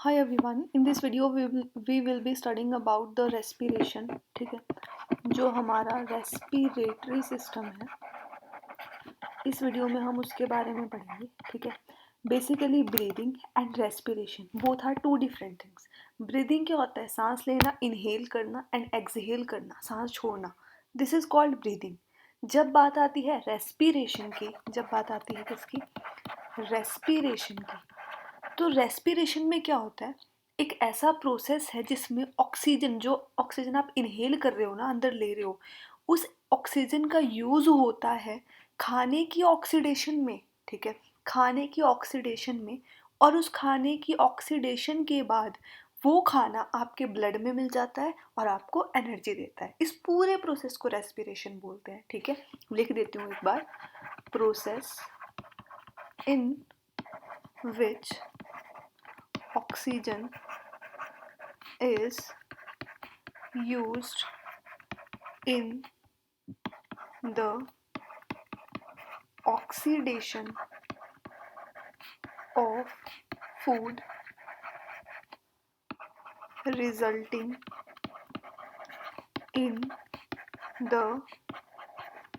Hi everyone, in this video we will be studying about the respiration. ठीक है, जो हमारा रेस्पिरेटरी सिस्टम है इस वीडियो में हम उसके बारे में पढ़ेंगे. ठीक है, basically breathing and respiration both are two different things. Breathing क्या होता है? सांस लेना, इनहेल करना एंड एक्सहेल करना, सांस छोड़ना. This is called breathing. जब बात आती है रेस्पिरेशन की, जब बात आती है किसकी? रेस्पिरेशन की. तो रेस्पिरेशन में क्या होता है? एक ऐसा प्रोसेस है जिसमें ऑक्सीजन, जो ऑक्सीजन आप इनहेल कर रहे हो ना, अंदर ले रहे हो, उस ऑक्सीजन का यूज होता है खाने की ऑक्सीडेशन में. ठीक है, खाने की ऑक्सीडेशन में. और उस खाने की ऑक्सीडेशन के बाद वो खाना आपके ब्लड में मिल जाता है और आपको एनर्जी देता है. इस पूरे प्रोसेस को रेस्पिरेशन बोलते हैं. ठीक है, लिख देती हूँ एक बार. Process in which oxygen is used in the oxidation of food resulting in the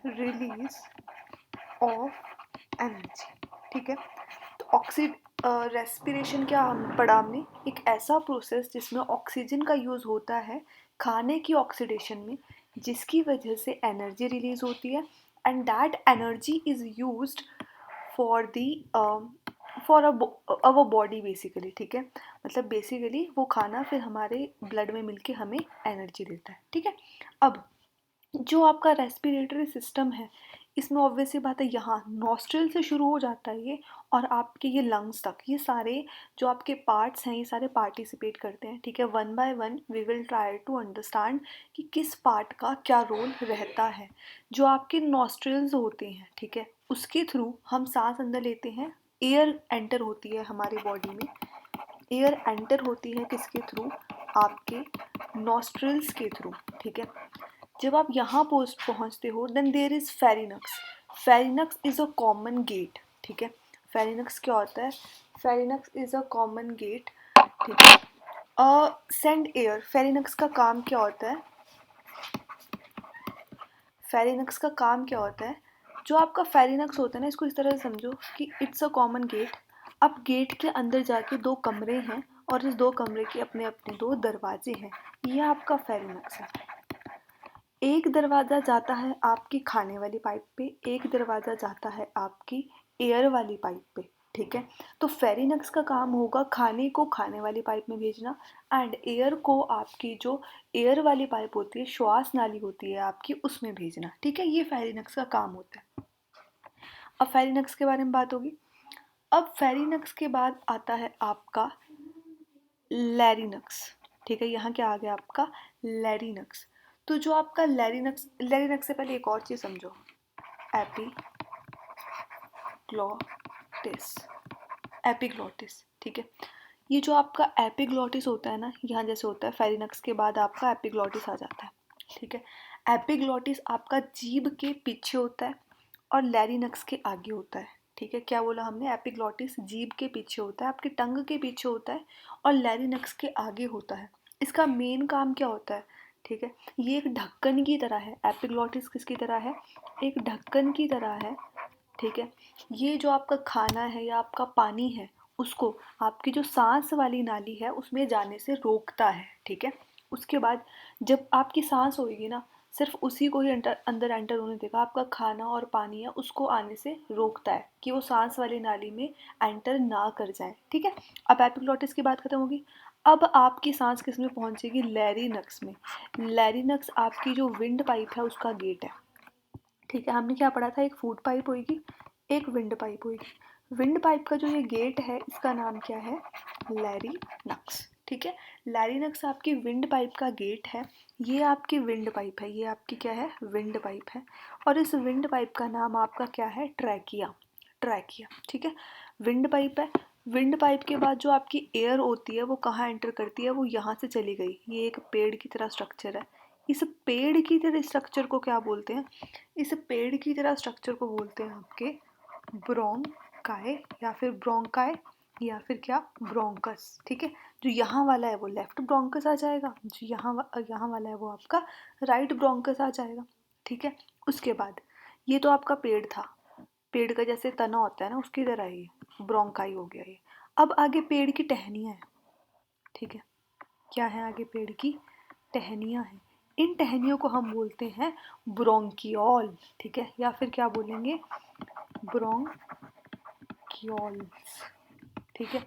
release of energy. ठीक है, तो रेस्पिरेशन क्या पढ़ा हमने? एक ऐसा प्रोसेस जिसमें ऑक्सीजन का यूज़ होता है खाने की ऑक्सीडेशन में, जिसकी वजह से एनर्जी रिलीज होती है and that energy is used for the for our body basically. ठीक है, मतलब बेसिकली वो खाना फिर हमारे ब्लड में मिलके हमें एनर्जी देता है. ठीक है, अब जो आपका रेस्पिरेटरी सिस्टम है इसमें ऑब्वियसली बात है, यहाँ नॉस्ट्रिल से शुरू हो जाता है ये, और आपके ये लंग्स तक, ये सारे जो आपके पार्ट्स हैं ये सारे पार्टिसिपेट करते हैं. ठीक है, one by one we will try to understand कि किस पार्ट का क्या रोल रहता है. जो आपके नॉस्ट्रिल्स होते हैं, ठीक है, उसके थ्रू हम सांस अंदर लेते हैं. एयर एंटर होती है हमारी बॉडी में. एयर एंटर होती है किसके थ्रू? आपके नॉस्ट्रिल्स के थ्रू. ठीक है, जब आप यहाँ पहुँचते हो then there is pharynx. Pharynx is a common gate. ठीक है, फेरिनक्स क्या होता है? Pharynx is a common gate. ठीक है, सेंड एयर. फेरिनक्स का काम क्या होता है? फेरिनक्स का काम क्या होता है? जो आपका फेरिनक्स होता है ना, इसको इस तरह से समझो कि इट्स अ कॉमन गेट. अब गेट के अंदर जाके दो कमरे हैं और इस दो कमरे के अपने अपने दो दरवाजे हैं. ये आपका फेरिनक्स है. एक दरवाज़ा जाता है आपकी खाने वाली पाइप पे, एक दरवाज़ा जाता है आपकी एयर वाली पाइप पे. ठीक है, तो फेरिनक्स का काम होगा खाने को खाने वाली पाइप में भेजना एंड एयर को आपकी जो एयर वाली पाइप होती है, श्वास नाली होती है आपकी, उसमें भेजना. ठीक है, ये फेरिनक्स का काम होता है. अब फेरिनक्स के बारे में बात होगी. अब फेरिनक्स के बाद आता है आपका लैरिनक्स. ठीक है, यहाँ क्या आ गया आपका? लैरिनक्स. तो जो आपका लैरिनक्स, लैरिनक्स से पहले एक और चीज़ समझो. एपिग्लॉटिस. एपिग्लॉटिस. ठीक है, ये जो आपका एपिग्लॉटिस होता है ना, यहाँ जैसे होता है फेरिनक्स के बाद आपका एपिग्लॉटिस आ जाता है. ठीक है, एपिग्लॉटिस आपका जीभ के पीछे होता है और लैरिनक्स के आगे होता है. ठीक है, क्या बोला हमने? एपिग्लॉटिस जीभ के पीछे होता है, आपके टंग के पीछे होता है, और लैरिनक्स के आगे होता है. इसका मेन काम क्या होता है? ठीक है, ये एक ढक्कन की तरह है. एपिग्लॉटिस किसकी तरह है? एक ढक्कन की तरह है. ठीक है, ये जो आपका खाना है या आपका पानी है उसको आपकी जो सांस वाली नाली है उसमें जाने से रोकता है. ठीक है, उसके बाद जब आपकी सांस होगी ना, सिर्फ उसी को ही अंदर एंटर होने देगा. आपका खाना और पानी है उसको आने से रोकता है कि वो सांस वाली नाली में एंटर ना कर जाए. ठीक है, अब एपिग्लॉटिस की बात खत्म होगी. अब आपकी सांस किस में पहुंचेगी? लैरिनक्स में. लैरिनक्स आपकी जो विंड पाइप है उसका गेट है. ठीक है, हमने क्या पढ़ा था? एक फूड पाइप होगी, एक विंड पाइप होगी. विंड पाइप का जो ये गेट है इसका नाम क्या है? लैरिनक्स. ठीक है, लैरिनक्स आपकी विंड पाइप का गेट है. ये आपकी विंड पाइप है, ये आपकी क्या है? विंड पाइप है. और इस विंड पाइप का नाम आपका क्या है? ट्रैकिया. ट्रैकिया. ठीक है, विंड पाइप है. विंड पाइप के बाद जो आपकी एयर होती है वो कहाँ एंटर करती है? वो यहाँ से चली गई. ये एक पेड़ की तरह स्ट्रक्चर है. इस पेड़ की तरह स्ट्रक्चर को क्या बोलते हैं? इस पेड़ की तरह स्ट्रक्चर को बोलते हैं आपके ब्रोंकाई या फिर ब्रोंकाई. या फिर क्या, ब्रोंकस। ठीक है, जो यहाँ वाला है वो लेफ्ट ब्रोंकस आ जाएगा, जो यहाँ वाला है वो आपका राइट ब्रोंकस आ जाएगा। ठीक है, उसके बाद ये तो आपका पेड़ था, पेड़ का जैसे तना होता है ना उसकी तरह ही ब्रोंकाई हो गया ये। अब आगे पेड़ की टहनियाँ हैं। ठीक है, क्या है आगे, पेड़ की टहनियाँ हैं। इन टहनियों को हम बोलते हैं ब्रोंकियोल। ठीक है, या फिर क्या बोलेंगे, ब्रोंकियोल्स। ठीक है,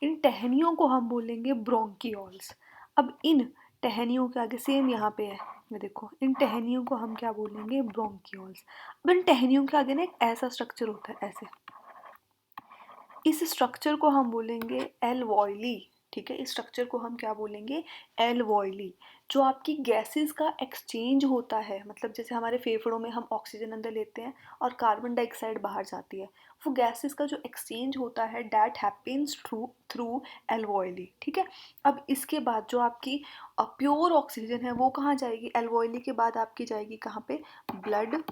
इन टहनियों को हम बोलेंगे ब्रोंकियोल्स। अब इन टहनियों के आगे सेम यहाँ पे है, ये देखो, इन टहनियों को हम क्या बोलेंगे, ब्रोंकियोल्स। अब इन टहनियों के आगे ना एक ऐसा स्ट्रक्चर होता है ऐसे, इस स्ट्रक्चर को हम बोलेंगे एलवॉयली। ठीक है, इस स्ट्रक्चर को हम क्या बोलेंगे, एलवॉयली। जो आपकी गैसेस का एक्सचेंज होता है, मतलब जैसे हमारे फेफड़ों में हम ऑक्सीजन अंदर लेते हैं और कार्बन डाइऑक्साइड बाहर जाती है, वो गैसेस का जो एक्सचेंज होता है डैट हैपेंस थ्रू थ्रू एलवॉयली। ठीक है, अब इसके बाद जो आपकी प्योर ऑक्सीजन है वो कहाँ जाएगी, एलवॉयली के बाद आपकी जाएगी कहाँ पे, ब्लड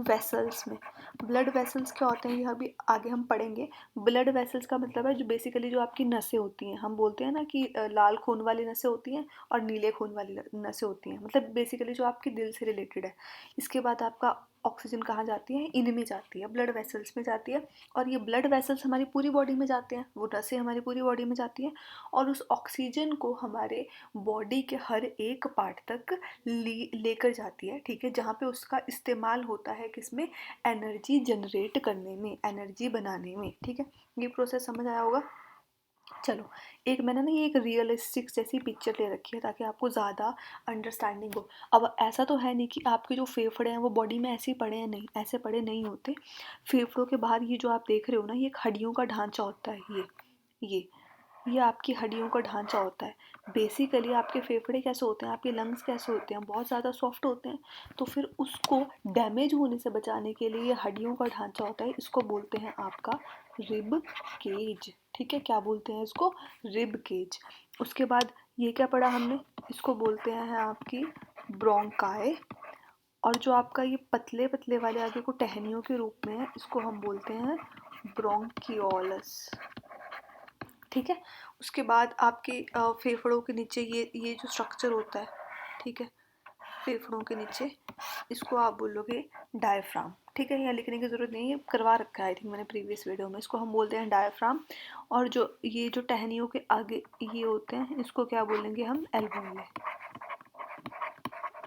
वेसल्स में। ब्लड वेसल्स क्या होते हैं ये अभी आगे हम पढ़ेंगे। ब्लड वेसल्स का मतलब है जो बेसिकली जो आपकी नसें होती हैं, हम बोलते हैं ना कि लाल खून वाली नसें होती हैं और नीले खून वाली नसें होती हैं, मतलब बेसिकली जो आपके दिल से रिलेटेड है। इसके बाद आपका ऑक्सीजन कहाँ जाती है, इनमें जाती है, ब्लड वेसल्स में जाती है। और ये ब्लड वेसल्स हमारी पूरी बॉडी में जाते हैं, वो नसें हमारी पूरी बॉडी में जाती हैं और उस ऑक्सीजन को हमारे बॉडी के हर एक पार्ट तक लेकर जाती है। ठीक है, जहाँ पे उसका इस्तेमाल होता है किसमें, एनर्जी जनरेट करने में, एनर्जी बनाने में। ठीक है, ये प्रोसेस समझ आया होगा। चलो, एक मैंने ना ये एक रियलिस्टिक जैसी पिक्चर ले रखी है ताकि आपको ज़्यादा अंडरस्टैंडिंग हो। अब ऐसा तो है नहीं कि आपके जो फेफड़े हैं वो बॉडी में ऐसे ही पड़े हैं, नहीं, ऐसे पड़े नहीं होते। फेफड़ों के बाहर ये जो आप देख रहे हो ना, ये एक हड्डियों का ढांचा होता है, ये आपकी हड्डियों का ढांचा होता है। बेसिकली आपके फेफड़े कैसे होते हैं, आपके लंग्स कैसे होते हैं, बहुत ज़्यादा सॉफ्ट होते हैं। तो फिर उसको डैमेज होने से बचाने के लिए ये हड्डियों का ढांचा होता है, इसको बोलते हैं आपका रिब केज। ठीक है, क्या बोलते हैं इसको, रिब केज। उसके बाद ये क्या पढ़ा हमने, इसको बोलते हैं आपकी ब्रोंकाई। और जो आपका ये पतले पतले वाले आगे को टहनियों के रूप में है, इसको हम बोलते हैं ब्रोंकियोलस। ठीक है, उसके बाद आपके फेफड़ों के नीचे ये जो स्ट्रक्चर होता है, ठीक है, फेफड़ों के नीचे, इसको आप बोलोगे डायफ्राम। ठीक है, यहाँ लिखने की ज़रूरत नहीं है, करवा रखा है आई थिंक मैंने प्रीवियस वीडियो में, इसको हम बोलते हैं डायफ्राम। और जो ये जो टहनियों के आगे ये होते हैं, इसको क्या बोलेंगे हम, एल्वोइले,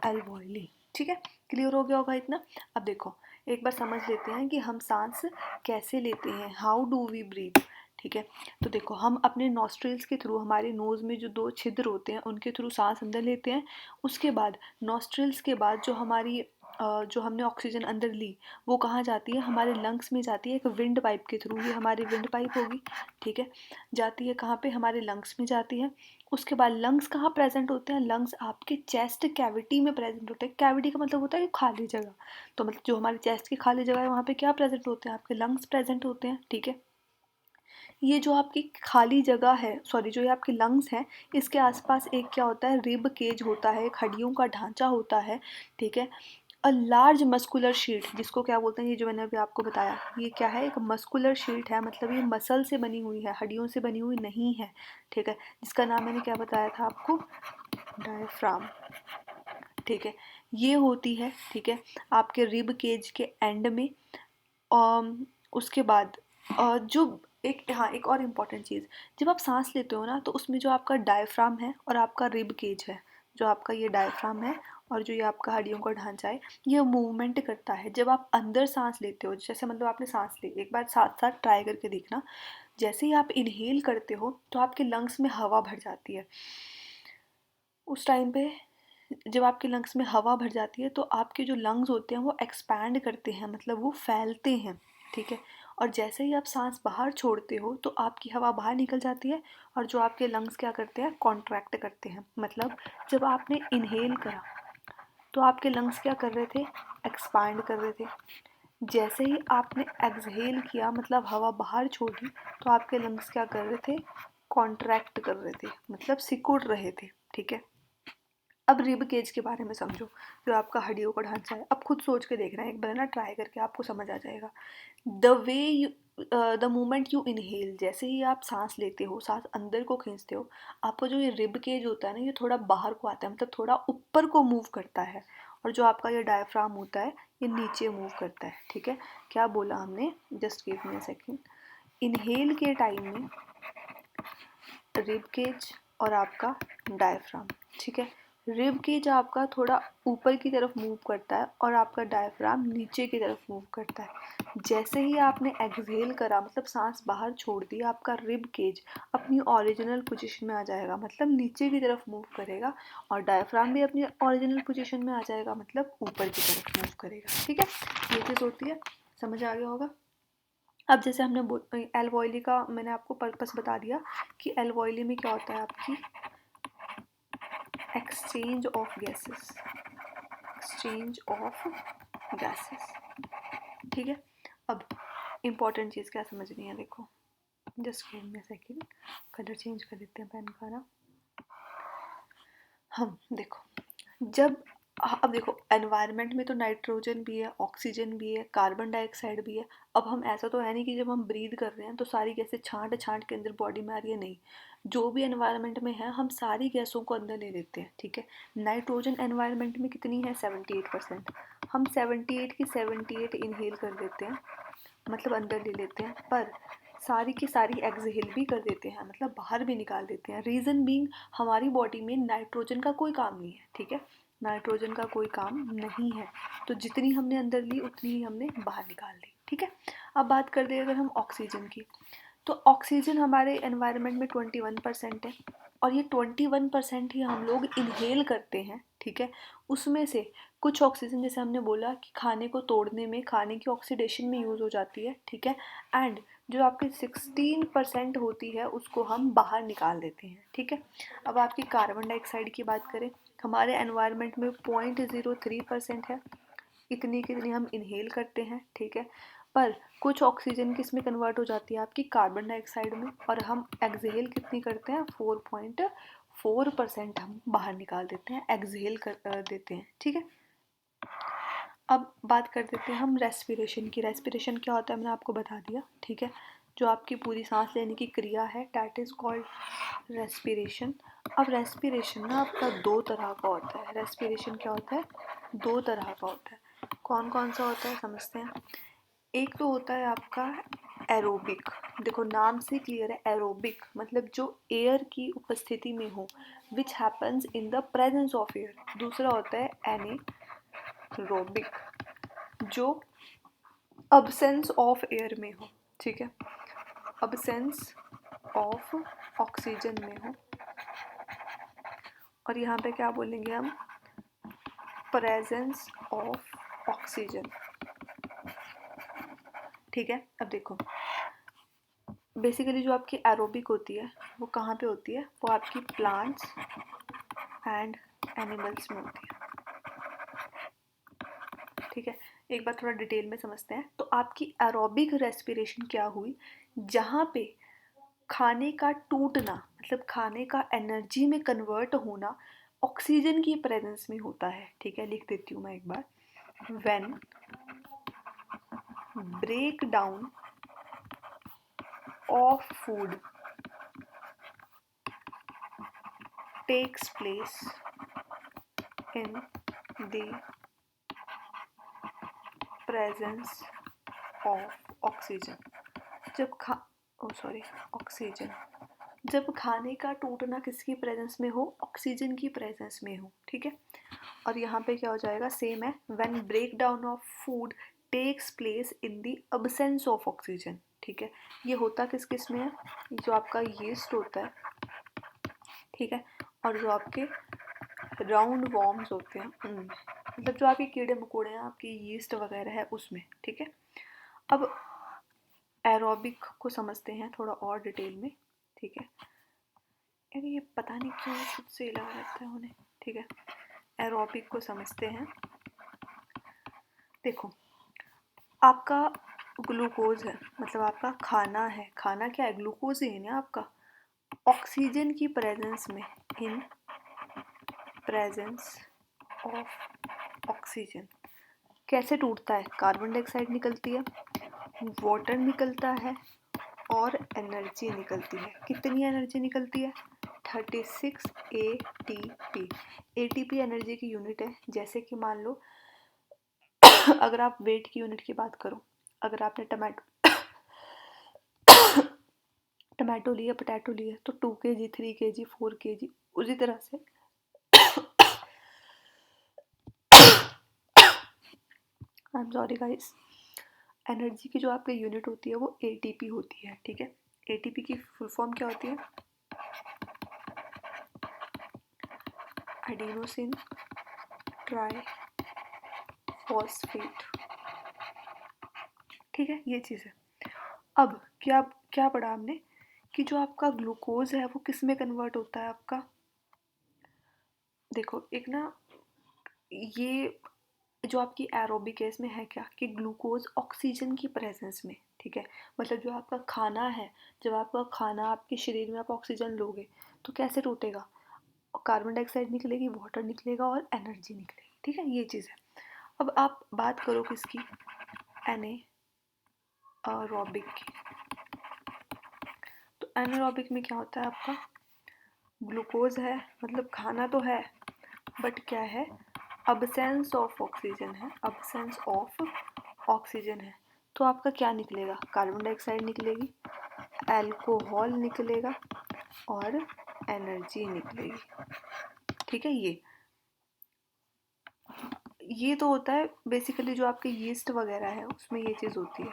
एल्वोइले। ठीक है, क्लियर हो गया होगा इतना। अब देखो, एक बार समझ लेते हैं कि हम सांस कैसे लेते हैं, हाउ डू वी ब्रीथ। ठीक है, तो देखो, हम अपने नॉस्ट्रिल्स के थ्रू, हमारे नोज़ में जो दो छिद्र होते हैं उनके थ्रू सांस अंदर लेते हैं। उसके बाद नॉस्ट्रिल्स के बाद जो हमारी जो हमने ऑक्सीजन अंदर ली वो कहाँ जाती है, हमारे लंग्स में जाती है एक विंड पाइप के थ्रू, ये हमारी विंड पाइप होगी। ठीक है, जाती है कहाँ पे, हमारे लंग्स में जाती है। उसके बाद लंग्स कहाँ प्रेजेंट होते हैं, लंग्स आपके चेस्ट कैविटी में प्रेजेंट होते हैं। कैविटी का मतलब होता है कि खाली जगह, तो मतलब जो हमारे चेस्ट की खाली जगह है वहाँ पे क्या प्रेजेंट होते हैं, आपके लंग्स प्रेजेंट होते हैं। ठीक है, ये जो आपकी खाली जगह है, सॉरी, जो ये आपके लंग्स हैं, इसके आसपास एक क्या होता है, रिब केज होता है, एक हड्डियों का ढांचा होता है। ठीक है, अ लार्ज मस्कुलर शीट, जिसको क्या बोलते हैं, ये जो मैंने अभी आपको बताया, ये क्या है, एक मस्कुलर शीट है, मतलब ये मसल से बनी हुई है, हड्डियों से बनी हुई नहीं है। ठीक है, जिसका नाम मैंने क्या बताया था आपको, डायफ्राम। ठीक है, ये होती है, ठीक है, आपके रिब केज के एंड में। उसके बाद जो एक, हाँ, एक और इम्पॉर्टेंट चीज़, जब आप सांस लेते हो ना तो उसमें जो आपका डायफ्राम है और आपका रिब केज है, जो आपका ये डायफ्राम है और जो ये आपका हड्डियों का ढांचा है, ये मूवमेंट करता है जब आप अंदर सांस लेते हो। जैसे मतलब आपने सांस ली, एक बार साथ साथ ट्राई करके देखना, जैसे ही आप इनहेल करते हो तो आपके लंग्स में हवा भर जाती है। उस टाइम पे जब आपके लंग्स में हवा भर जाती है तो आपके जो लंग्स होते हैं वो एक्सपैंड करते हैं, मतलब वो फैलते हैं। ठीक है, और जैसे ही आप सांस बाहर छोड़ते हो तो आपकी हवा बाहर निकल जाती है और जो आपके लंग्स क्या करते हैं, कॉन्ट्रैक्ट करते हैं। मतलब जब आपने इनहेल करा तो आपके लंग्स क्या कर रहे थे, एक्सपैंड कर रहे थे। जैसे ही आपने एक्सहेल किया, मतलब हवा बाहर छोड़ी, तो आपके लंग्स क्या कर रहे थे, कॉन्ट्रैक्ट कर रहे थे, मतलब सिकुड़ रहे थे। ठीक है, अब रिब केज के बारे में समझो, जो आपका हड्डियों का ढांचा है। अब खुद सोच के देखना है एक बार ना, ट्राई करके आपको समझ आ जाएगा। The way you the moment you inhale, जैसे ही आप सांस लेते हो, सांस अंदर को खींचते हो, आपका जो ये रिब केज होता है ना, ये थोड़ा बाहर को आता है, मतलब थोड़ा ऊपर को मूव करता है। और जो आपका ये डायफ्राम होता है ये नीचे मूव करता है। ठीक है, क्या बोला हमने, just give me a second. Inhale के टाइम में रिब केज और आपका डायफ्राम, ठीक है, रिब केज आपका थोड़ा ऊपर की तरफ मूव करता है और आपका डायफ्राम नीचे की तरफ मूव करता है। जैसे ही आपने एक्सहेल करा, मतलब सांस बाहर छोड़ दी, आपका रिब केज अपनी ओरिजिनल पोजीशन में आ जाएगा, मतलब नीचे की तरफ मूव करेगा, और डायफ्राम भी अपनी ओरिजिनल पोजीशन में आ जाएगा, मतलब ऊपर की तरफ मूव करेगा। ठीक है, ये चीज़ होती है, समझ आ गया होगा। अब जैसे हमने एल वॉयली का मैंने आपको पर्पस बता दिया कि एल वॉयली में क्या होता है, आपकी exchange of gases, exchange of gases. ठीक है, अब इम्पॉर्टेंट चीज़ क्या समझनी है, देखो, just give me a second, colour change कर देते हैं पेन का ना। हम देखो, जब अब देखो, एनवायरनमेंट में तो नाइट्रोजन भी है, ऑक्सीजन भी है, कार्बन डाइऑक्साइड भी है। अब हम ऐसा तो है नहीं कि जब हम ब्रीद कर रहे हैं तो सारी गैसें छांट छांट के अंदर बॉडी में आ रही है, नहीं। जो भी एनवायरनमेंट में है हम सारी गैसों को अंदर ले लेते हैं। ठीक है, नाइट्रोजन एनवायरनमेंट में कितनी है, 78%। हम 78 की 78 इनहेल कर देते हैं, मतलब अंदर ले लेते हैं, पर सारी की सारी एक्सहेल भी कर देते हैं, मतलब बाहर भी निकाल देते हैं। रीज़न बीइंग, हमारी बॉडी में नाइट्रोजन का कोई काम नहीं है। ठीक है, नाइट्रोजन का कोई काम नहीं है, तो जितनी हमने अंदर ली उतनी ही हमने बाहर निकाल दी। ठीक है, अब बात कर दे अगर हम ऑक्सीजन की, तो ऑक्सीजन हमारे एनवायरनमेंट में 21% है, और ये 21% ही हम लोग इनहेल करते हैं। ठीक है, उसमें से कुछ ऑक्सीजन, जैसे हमने बोला कि खाने को तोड़ने में, खाने की ऑक्सीडेशन में यूज़ हो जाती है। ठीक है, एंड जो आपकी 16% होती है उसको हम बाहर निकाल देते हैं। ठीक है, अब आपकी कार्बन डाइऑक्साइड की बात करें, हमारे एनवायरनमेंट में 0.03% है, इतनी कितनी हम इनहेल करते हैं। ठीक है, पर कुछ ऑक्सीजन किस में कन्वर्ट हो जाती है, आपकी कार्बन डाइऑक्साइड में, और हम एक्सहेल कितनी करते हैं, 4.4% हम बाहर निकाल देते हैं, एक्सहेल कर देते हैं। ठीक है, अब बात कर देते हैं हम रेस्पिरेशन की। रेस्पिरेशन क्या होता है मैंने आपको बता दिया। ठीक है, जो आपकी पूरी सांस लेने की क्रिया है, डैट इज़ कॉल्ड रेस्पिरेशन। अब रेस्पिरेशन ना आपका दो तरह का होता है। रेस्पिरेशन क्या होता है, दो तरह का होता है। कौन कौन सा होता है समझते हैं। एक तो होता है आपका एरोबिक, देखो नाम से क्लियर है, एरोबिक मतलब जो एयर की उपस्थिति में हो, which happens in the presence of air. दूसरा होता है एनेरोबिक, जो अब्सेंस ऑफ एयर में हो। ठीक है, अब्सेंस ऑफ ऑक्सीजन में हो, और यहाँ पे क्या बोलेंगे हम, प्रेजेंस ऑफ ऑक्सीजन। ठीक है, अब देखो, बेसिकली जो आपकी एरोबिक होती है वो कहाँ पे होती है, वो आपकी प्लांट्स एंड एनिमल्स में होती है। ठीक है, एक बार थोड़ा डिटेल में समझते हैं। तो आपकी एरोबिक रेस्पिरेशन क्या हुई, जहाँ पे खाने का टूटना, मतलब खाने का एनर्जी में कन्वर्ट होना ऑक्सीजन की प्रेजेंस में होता है। ठीक है, लिख देती हूँ मैं एक बार, when break down of food takes place in the presence of oxygen। Oxygen, जब खाने का टूटना किसकी प्रेजेंस में हो, ऑक्सीजन की प्रेजेंस में हो। ठीक है, और यहाँ पे क्या हो जाएगा, सेम है, when break down of food takes place in the absence of oxygen. ठीक है, ये होता किस किस में है, जो आपका यीस्ट होता है। ठीक है, और जो आपके राउंड वॉर्म्स होते हैं उनमें, मतलब जो आपके कीड़े मकोड़े हैं, आपकी यीस्ट वगैरह है उसमें। ठीक है, अब एरोबिक को समझते हैं थोड़ा और डिटेल में। ठीक है, यार ये पता नहीं क्यों खुद से ही लगा रहता है उन्हें। ठीक है, एरोबिक को समझते हैं। देखो, आपका ग्लूकोज है, मतलब आपका खाना है, खाना क्या है, ग्लूकोज ही है ना आपका। ऑक्सीजन की प्रेजेंस में, इन प्रेजेंस ऑफ ऑक्सीजन कैसे टूटता है, कार्बन डाइऑक्साइड निकलती है, वाटर निकलता है और एनर्जी निकलती है। कितनी एनर्जी निकलती है? 36 ATP। ATP एनर्जी की यूनिट है। जैसे कि मान लो अगर आप वेट की यूनिट की बात करो, अगर आपने टमाटो लिया, पोटैटो लिया, तो 2 kg, 3 kg, 4 kg, उसी तरह से I am sorry guys, energy की जो आपकी यूनिट होती है वो ATP होती है। ठीक है, ATP की फुल फॉर्म क्या होती है? Adenosine try phosphate. ठीक है, ये चीज़ है। अब क्या क्या पढ़ा हमने कि जो आपका ग्लूकोज है वो किस में कन्वर्ट होता है आपका? देखो एक ना, ये जो आपकी एरोबिक है इसमें है क्या कि ग्लूकोज ऑक्सीजन की प्रेजेंस में, ठीक है, मतलब जो आपका खाना है, जब आपका खाना आपके शरीर में आप ऑक्सीजन लोगे तो कैसे टूटेगा? कार्बन डाइऑक्साइड निकलेगी, वाटर निकलेगा और एनर्जी निकलेगी। ठीक है, ये चीज़ है। अब आप बात करो किसकी? एनारोबिक की। तो एनारोबिक में क्या होता है आपका? ग्लूकोज है, मतलब खाना तो है, बट क्या है? अब्सेंस ऑफ ऑक्सीजन है, अब्सेंस ऑफ ऑक्सीजन है। तो आपका क्या निकलेगा? कार्बन डाइऑक्साइड निकलेगी, अल्कोहल निकलेगा और एनर्जी निकलेगी। ठीक है, ये तो होता है बेसिकली जो आपके यीस्ट वगैरह है उसमें ये चीज़ होती है।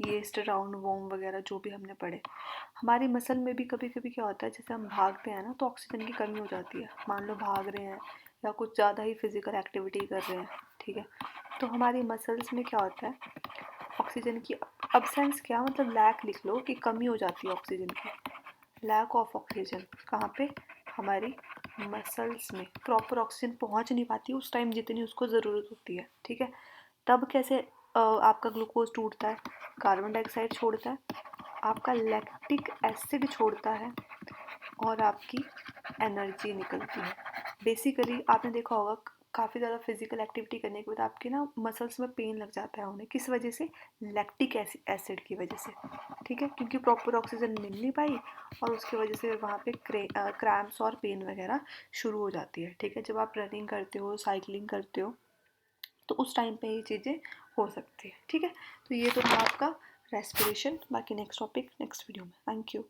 यीस्ट, राउंड वॉर्म वगैरह जो भी हमने पढ़े। हमारी मसल में भी कभी कभी क्या होता है, जैसे हम भागते हैं ना तो ऑक्सीजन की कमी हो जाती है। मान लो भाग रहे हैं या कुछ ज़्यादा ही फिजिकल एक्टिविटी कर रहे हैं, ठीक है, तो हमारी मसल्स में क्या होता है, ऑक्सीजन की अब्सेंस, क्या मतलब लैक लिख लो कि कमी हो जाती है ऑक्सीजन की। लैक ऑफ ऑक्सीजन कहाँ पे? हमारी मसल्स में प्रॉपर ऑक्सीजन पहुँच नहीं पाती उस टाइम जितनी उसको ज़रूरत होती है। ठीक है, तब कैसे आपका ग्लूकोज टूटता है? कार्बन डाइऑक्साइड छोड़ता है, आपका लैक्टिक एसिड छोड़ता है और आपकी एनर्जी निकलती है। बेसिकली आपने देखा होगा काफ़ी ज़्यादा फिजिकल एक्टिविटी करने के बाद आपके ना मसल्स में पेन लग जाता है उन्हें, किस वजह से? लैक्टिक एसिड की वजह से। ठीक है, क्योंकि प्रॉपर ऑक्सीजन मिल नहीं पाई और उसकी वजह से वहाँ पे क्रैम्प्स और पेन वगैरह शुरू हो जाती है। ठीक है, जब आप रनिंग करते हो, साइकिलिंग करते हो, तो उस टाइम पे ये चीज़ें हो सकती है। ठीक है, तो ये तो था आपका रेस्पिरेशन। बाकी नेक्स्ट टॉपिक नेक्स्ट वीडियो में। Thank you.